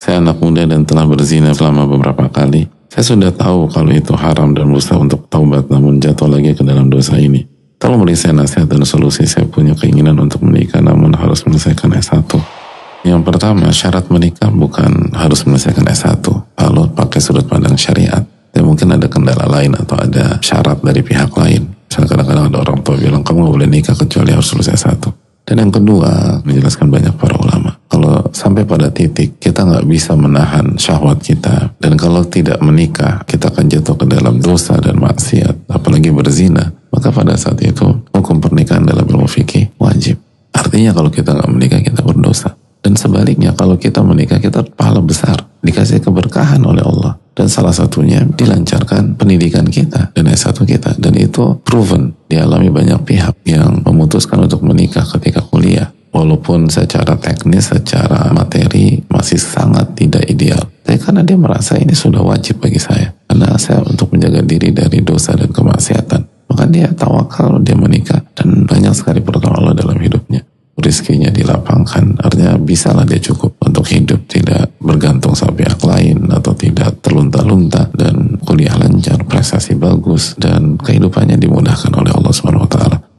Saya anak muda dan telah berzina selama beberapa kali. Saya sudah tahu kalau itu haram dan berusaha untuk taubat, namun jatuh lagi ke dalam dosa ini. Tolong beri saya nasihat dan solusi. Saya punya keinginan untuk menikah namun harus menyelesaikan S1. Yang pertama, syarat menikah bukan harus menyelesaikan S1 kalau pakai sudut pandang syariat. Ya, mungkin ada kendala lain atau ada syarat dari pihak lain. Misalnya kadang-kadang ada orang tua bilang kamu gak boleh nikah kecuali harus lulus S1. Dan yang kedua, menjelaskan banyak para ulama, kalau sampai pada titik kita gak bisa menahan syahwat kita, dan kalau tidak menikah kita akan jatuh ke dalam dosa dan maksiat, apalagi berzina, maka pada saat itu hukum pernikahan dalam ilmu fikih wajib. Artinya kalau kita gak menikah kita berdosa. Dan sebaliknya kalau kita menikah kita pahala besar, dikasih keberkahan oleh Allah. Dan salah satunya dilancarkan pendidikan kita dan S1 kita. Dan itu proven, dialami banyak pihak yang memutuskan untuk menikah ketika kuliah. Walaupun secara teknis, secara materi masih sangat tidak ideal. Tapi karena dia merasa ini sudah wajib bagi saya. Karena saya untuk menjaga diri dari dosa dan kemaksiatan. Maka dia tawakal, dia menikah. Dan banyak sekali pertolongan Allah dalam hidupnya. Rizkinya dilapangkan, artinya bisalah dia cukup untuk hidup, tidak bergantung sama pihak lain atau tidak terlunta-lunta, dan kuliah lancar, prestasi bagus, dan kehidupannya dimudahkan oleh Allah SWT.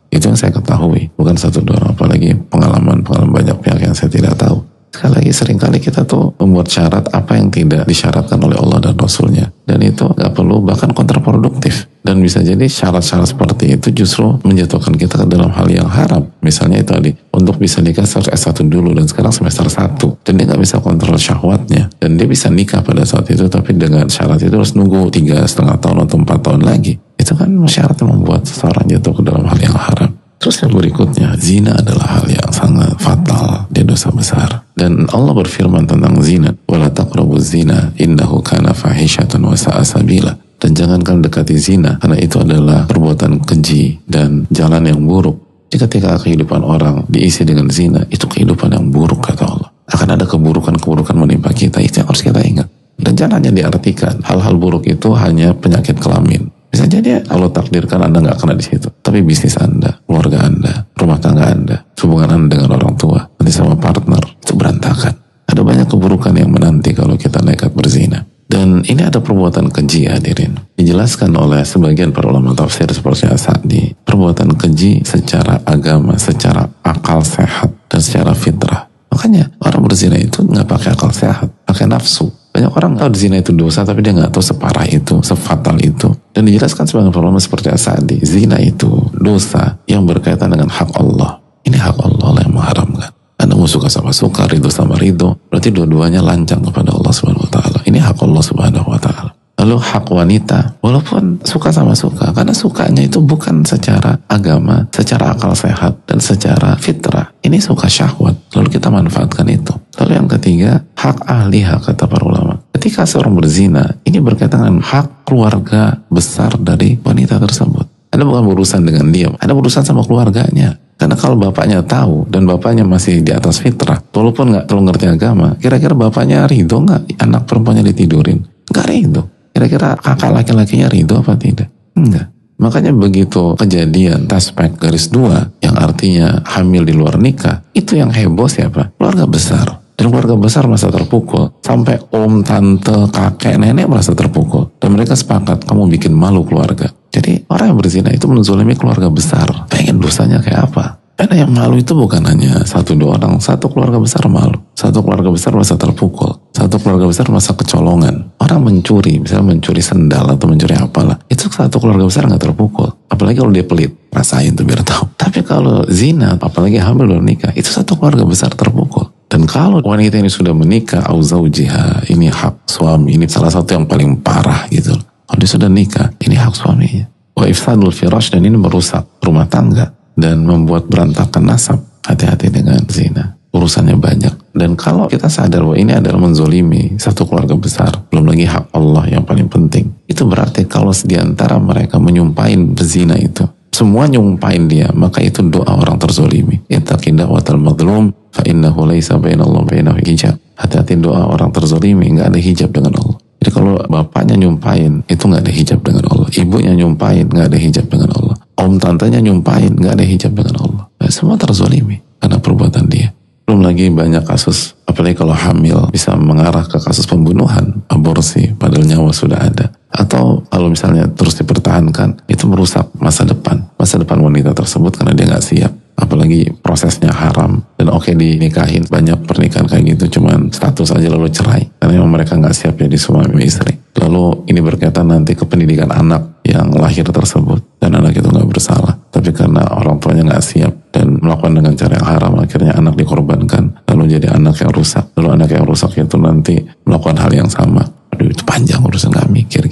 Itu yang saya ketahui, bukan satu dua orang, apalagi pengalaman banyak pihak yang saya tidak tahu. Sekali lagi, seringkali kita tuh membuat syarat apa yang tidak disyaratkan oleh Allah dan Rasulnya, dan itu gak perlu, bahkan kontraproduktif. Dan bisa jadi syarat-syarat seperti itu justru menjatuhkan kita ke dalam hal yang haram. Misalnya itu tadi, untuk bisa nikah harus S1 dulu, dan sekarang semester 1, dan dia gak bisa kontrol syahwatnya, dan dia bisa nikah pada saat itu, tapi dengan syarat itu harus nunggu 3,5 tahun atau 4 tahun lagi. Itu kan syarat yang membuat seseorang jatuh ke dalam hal yang haram. Terus yang berikutnya, zina adalah hal yang sangat fatal, dia dosa besar. Dan Allah berfirman tentang zina, wala taqrabuz zina innahu kana fahishatan wa sa'a sabila. Dan jangan kalian dekati zina, karena itu adalah perbuatan keji dan jalan yang buruk. Jadi ketika kehidupan orang diisi dengan zina, itu kehidupan yang buruk kata Allah. Akan ada keburukan-keburukan menimpa kita, itu yang harus kita ingat. Dan jangan hanya diartikan hal-hal buruk itu hanya penyakit kelamin. Bisa jadi Allah takdirkan Anda nggak kena di situ, tapi bisnis Anda, keluarga Anda, rumah tangga Anda, hubungan Anda dengan orang tua, nanti sama partner, itu berantakan. Ada banyak keburukan yang menanti kalau kita nekat berzina. Dan ini ada perbuatan keji, hadirin. Dijelaskan oleh sebagian para ulama tafsir seperti As-Sa'di, perbuatan keji secara agama, secara akal sehat, dan secara fitrah. Makanya orang berzina itu nggak pakai akal sehat, pakai nafsu. Banyak orang tahu zina itu dosa, tapi dia nggak tahu separah itu, sefatal itu. Dan dijelaskan sebagai ulama seperti As-Sa'di, zina itu dosa yang berkaitan dengan hak Allah. Ini hak Allah yang mengharamkan. Anda mau suka sama suka, ridho sama ridho, berarti dua-duanya lancang kepada Allah Subhanahu Wa Taala. Ini hak Allah Subhanahu Wa Taala. Lalu hak wanita, walaupun suka sama suka, karena sukanya itu bukan secara agama, secara akal sehat, dan secara fitrah. Ini suka syahwat, lalu kita manfaatkan itu. Lalu yang ketiga, hak ahli, hak kata para ulama. Ketika seorang berzina, ini berkaitan dengan hak keluarga besar dari wanita tersebut. Anda bukan berurusan dengan dia, Anda berurusan sama keluarganya. Karena kalau bapaknya tahu, dan bapaknya masih di atas fitrah, walaupun nggak terlalu ngerti agama, kira-kira bapaknya ridho nggak anak perempuannya ditidurin? Nggak ridho. Kira-kira kakak laki-lakinya ridho apa tidak? Enggak. Makanya begitu kejadian taspek garis 2 yang artinya hamil di luar nikah, itu yang heboh siapa? Keluarga besar. Dan keluarga besar merasa terpukul. Sampai om, tante, kakek, nenek merasa terpukul. Dan mereka sepakat, kamu bikin malu keluarga. Jadi orang yang berzina itu menzolimi keluarga besar. Pengen dosanya kayak apa? Karena yang malu itu bukan hanya 1-2 orang, satu keluarga besar malu. Satu keluarga besar merasa terpukul. Satu keluarga besar merasa kecolongan. Orang mencuri, misalnya mencuri sendal atau mencuri apalah, itu satu keluarga besar nggak terpukul. Apalagi kalau dia pelit, rasain tuh biar tahu. Tapi kalau zina, apalagi hamil dan nikah, itu satu keluarga besar terpukul. Dan kalau wanita ini sudah menikah, auzaujiha, ini hak suami, ini salah satu yang paling parah gitu. Kalau dia sudah nikah, ini hak suaminya. Wa ifsadul firash, dan ini merusak rumah tangga dan membuat berantakan nasab. Hati-hati dengan zina, urusannya banyak. Dan kalau kita sadar bahwa ini adalah menzolimi satu keluarga besar, belum lagi hak Allah yang paling penting, itu berarti kalau diantara mereka menyumpahin berzina itu, semua nyumpahin dia, maka itu doa orang terzolimi. Ittaqi da'watal madlum fa innahu laisa bainallahi wa bainahu hijab. Hati-hati doa orang terzolimi, nggak ada hijab dengan Allah. Jadi kalau bapaknya nyumpahin, itu nggak ada hijab dengan Allah. Ibunya nyumpahin, nggak ada hijab dengan Allah. Om tantenya nyumpahin, nggak ada hijab dengan Allah. Nah, semua terzolimi karena perbuatan dia. Belum lagi banyak kasus Apalagi kalau hamil bisa mengarah ke kasus pembunuhan, aborsi, padahal nyawa sudah ada. Atau kalau misalnya terus dipertahankan, itu merusak masa depan wanita tersebut karena dia nggak siap. Apalagi prosesnya haram. Dan oke, dinikahin, banyak pernikahan kayak gitu, cuman status aja lalu cerai. Karena memang mereka nggak siap jadi suami istri. Lalu ini berkaitan nanti ke pendidikan anak yang lahir tersebut. Dan anak itu nggak bersalah. Tapi karena orang tuanya nggak siap dan melakukan dengan cara yang haram, akhirnya anak dikorbankan. Lalu jadi anak yang rusak. Lalu anak yang rusak itu nanti melakukan hal yang sama. Aduh, itu panjang urusan, nggak mikir.